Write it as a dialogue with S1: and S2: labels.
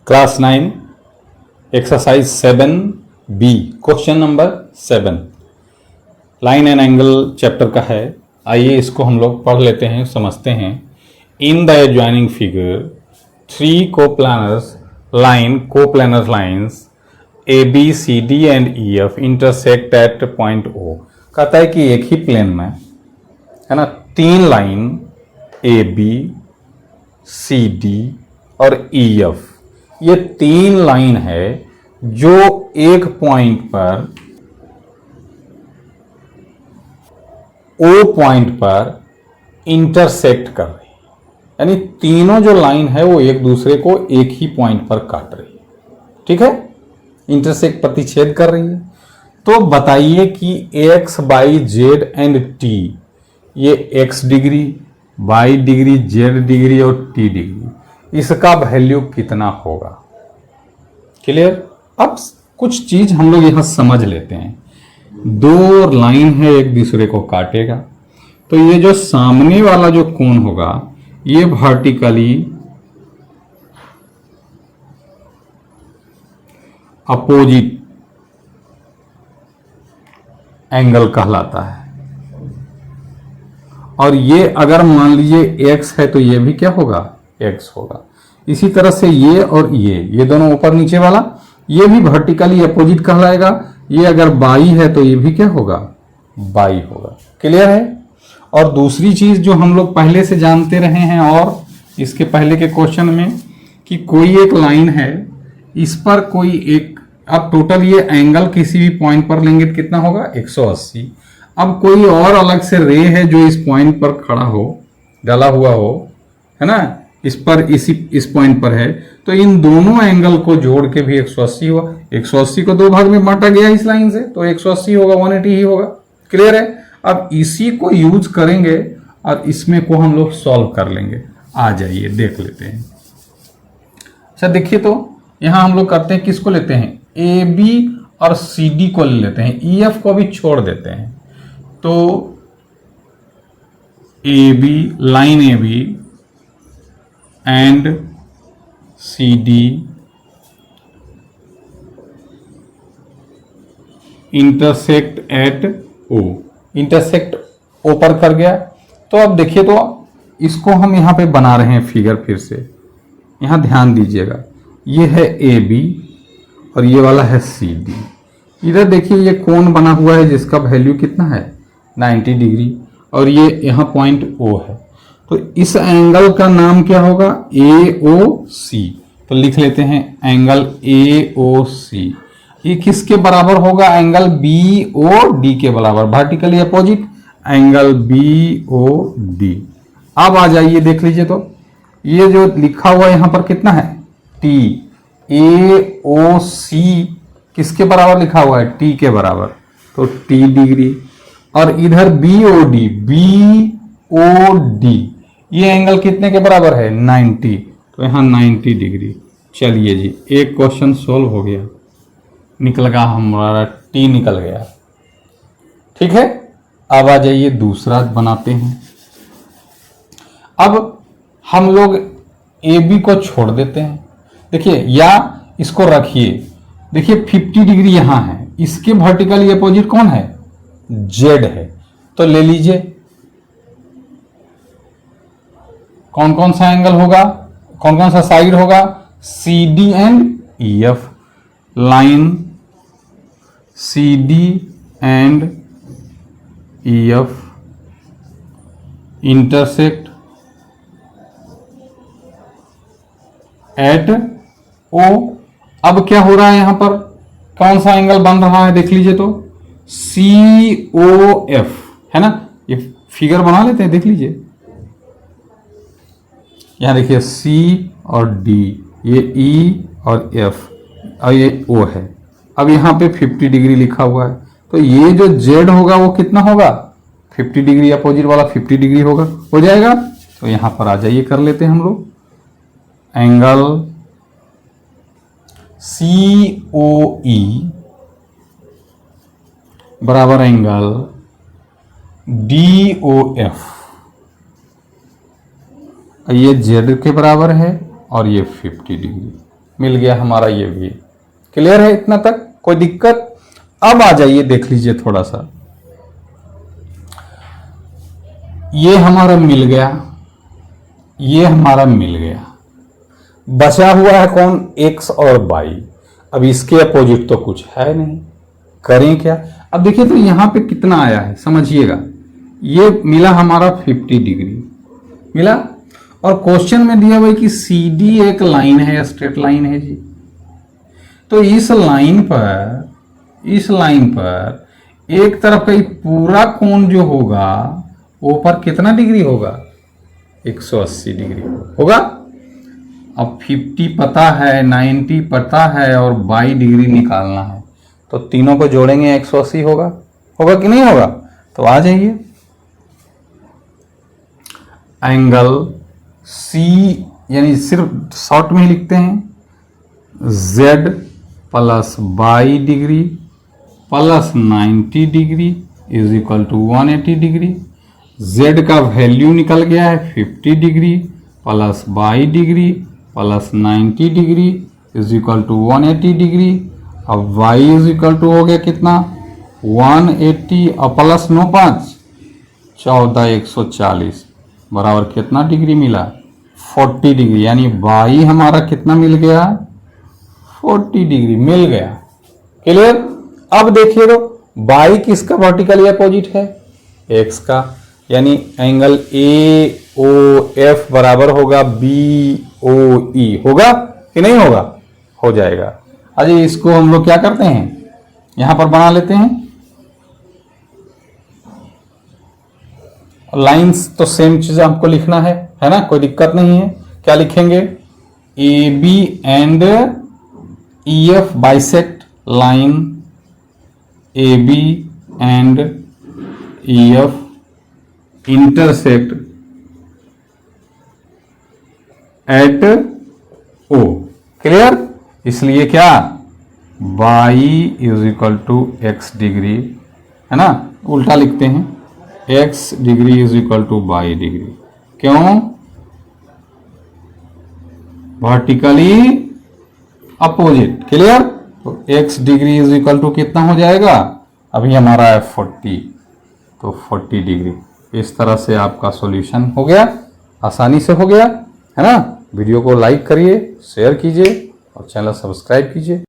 S1: Class 9 exercise 7B question number 7 line and angle chapter का है। आइए इसको हम लोग पढ़ लेते हैं, समझते हैं। In the adjoining figure 3 coplanar lines ABCD and EF intersect eight point O। कहता है कि एक ही प्लेन में है ना 3 लाइन AB CD और EF, ये 3 लाइन है जो एक पॉइंट पर O पॉइंट पर इंटरसेक्ट कर रही है, यानी तीनों जो लाइन है वो एक दूसरे को एक ही पॉइंट पर काट रही है। ठीक है, इंटरसेक्ट प्रतिच्छेद कर रही है। तो बताइए कि X, Y, Z and T, ये X degree, Y degree, Z degree और T डिग्री, इसका वैल्यू कितना होगा। क्लियर। अब कुछ चीज हम लोग यहां समझ लेते हैं। 2 लाइन है एक दूसरे को काटेगा, तो ये जो सामने वाला जो कोण होगा ये वर्टिकली अपोजिट एंगल कहलाता है। और ये अगर मान लीजिए x है तो ये भी क्या होगा, x होगा। इसी तरह से ये और ये दोनों ऊपर नीचे वाला ये भी वर्टिकली अपोजिट कहलाएगा। ये अगर y है तो ये भी क्या होगा, y होगा। क्लियर है। और दूसरी चीज जो हम लोग पहले से जानते रहे हैं और इसके पहले के क्वेश्चन में, कि कोई एक लाइन है, इस पर कोई एक, अब टोटल ये एंगल किसी भी पॉइंट पर लेंगे तो कितना होगा 180। अब कोई और अलग से रे है जो इस पॉइंट पर खड़ा हो, डाला हुआ हो, है ना, इस पर इस पॉइंट पर है, तो इन दोनों एंगल को जोड़ के भी 180 हुआ। 180 को 2 भाग में बांटा गया इस लाइन से, तो 180 होगा, 180 ही होगा। क्लियर है। अब इसी को यूज करेंगे और इसमें को हम लोग सॉल्व कर लेंगे। आ जाइए देख लेते हैं। अच्छा देखिए, तो यहां हम लोग करते हैं, किसको लेते हैं, AB और CD को ले लेते हैं, EF को भी छोड़ देते हैं। तो AB, line AB and CD intersect at O, intersect O पर कर गया। तो अब देखिए, तो इसको हम यहां पे बना रहे हैं फिगर। फिर से यहां ध्यान दीजिएगा, ये है AB और ये वाला है CD। इधर देखिए ये कोण बना हुआ है जिसका वैल्यू कितना है 90 डिग्री, और ये यहाँ पॉइंट O है। तो इस एंगल का नाम क्या होगा, AOC। तो लिख लेते हैं एंगल AOC। ये किसके बराबर होगा, एंगल BOD के बराबर, वर्टिकली अपोजिट एंगल BOD। अब आ जाइए देख लीजिए, तो ये जो लिखा हुआ यहां पर कितना है T, AOC किसके बराबर लिखा हुआ है, T के बराबर, तो T डिग्री। और इधर BOD ये एंगल कितने के बराबर है 90, तो यहां 90 डिग्री। चलिए जी, एक क्वेश्चन सोल्व हो गया, निकल गया हमारा T निकल गया। ठीक है। अब आ जाइए दूसरा बनाते हैं। अब हम लोग AB को छोड़ देते हैं। देखिए, या इसको रखिए, देखिए 50 डिग्री यहां है, इसके वर्टिकली अपोजिट कौन है, Z है। तो ले लीजिए कौन कौन सा एंगल होगा, कौन कौन सा साइड होगा, CD and EF। Line CD and EF intersect at O। अब क्या हो रहा है, यहां पर कौन सा एंगल बन रहा है देख लीजिए, तो COF है ना। ये फिगर बना लेते हैं, देख लीजिए, यहां देखिए C और D, ये E और F और ये O है। अब यहां पे 50 डिग्री लिखा हुआ है, तो ये जो Z होगा वो कितना होगा, 50 डिग्री अपोजिट वाला 50 डिग्री होगा, हो जाएगा। तो यहां पर आ जाइए, कर लेते हैं हम लोग एंगल COE बराबर एंगल DOF। ये Z के बराबर है और ये 50 डिग्री। मिल गया हमारा ये भी। क्लियर है इतना तक, कोई दिक्कत? अब आ जाइए देख लीजिए थोड़ा सा, ये हमारा मिल गया, ये हमारा मिल गया, बचा हुआ है कौन? x और y। अब इसके अपोजिट तो कुछ है नहीं, करें क्या? अब देखिए तो यहां पे कितना आया है समझिएगा, ये मिला हमारा 50 डिग्री मिला, और क्वेश्चन में दिया हुआ है कि CD एक लाइन है, स्ट्रेट लाइन है जी। तो इस लाइन पर एक तरफ का पूरा कोण जो होगा वो पर कितना डिग्री होगा? 180 डिग्री होगा। अब 50 पता है, 90 पता है और 22 डिग्री निकालना है, तो तीनों को जोड़ेंगे 180 होगा, होगा कि नहीं होगा? तो आ जाइए, एंगल C यानी सिर्फ शॉर्ट में ही लिखते हैं, Z plus 22 degree plus 90 degree is equal to 180 degree. Z का वैल्यू निकल गया है 50 degree plus 22 degree plus 90 degree is equal to 180 degree. अब y इज इक्वल टू हो गया कितना? 180 और प्लस 9 5 14 140 बराबर कितना डिग्री मिला? 40 डिग्री। यानी y हमारा कितना मिल गया? 40 डिग्री मिल गया। क्लियर? अब देखिए तो y किसका वर्टिकली अपोजिट है? x का। यानी एंगल AOF बराबर होगा BOE, होगा कि नहीं होगा? हो जाएगा। अजय इसको हम लोग क्या करते हैं, यहां पर बना लेते हैं। लाइंस तो सेम चीज हमको लिखना है ना, कोई दिक्कत नहीं है। क्या लिखेंगे? AB and EF bisect line AB and EF intersect at O। Clear? इसलिए क्या? y is equal to x degree, है ना, उल्टा लिखते हैं, x degree is equal to y degree. क्यों? Vertically opposite. क्लियर? तो x degree is equal to कितना हो जाएगा? अभी हमारा है 40, तो 40 डिग्री। इस तरह से आपका सॉल्यूशन हो गया, आसानी से हो गया, है ना। वीडियो को लाइक करिए, शेयर कीजिए और चैनल सब्सक्राइब कीजिए।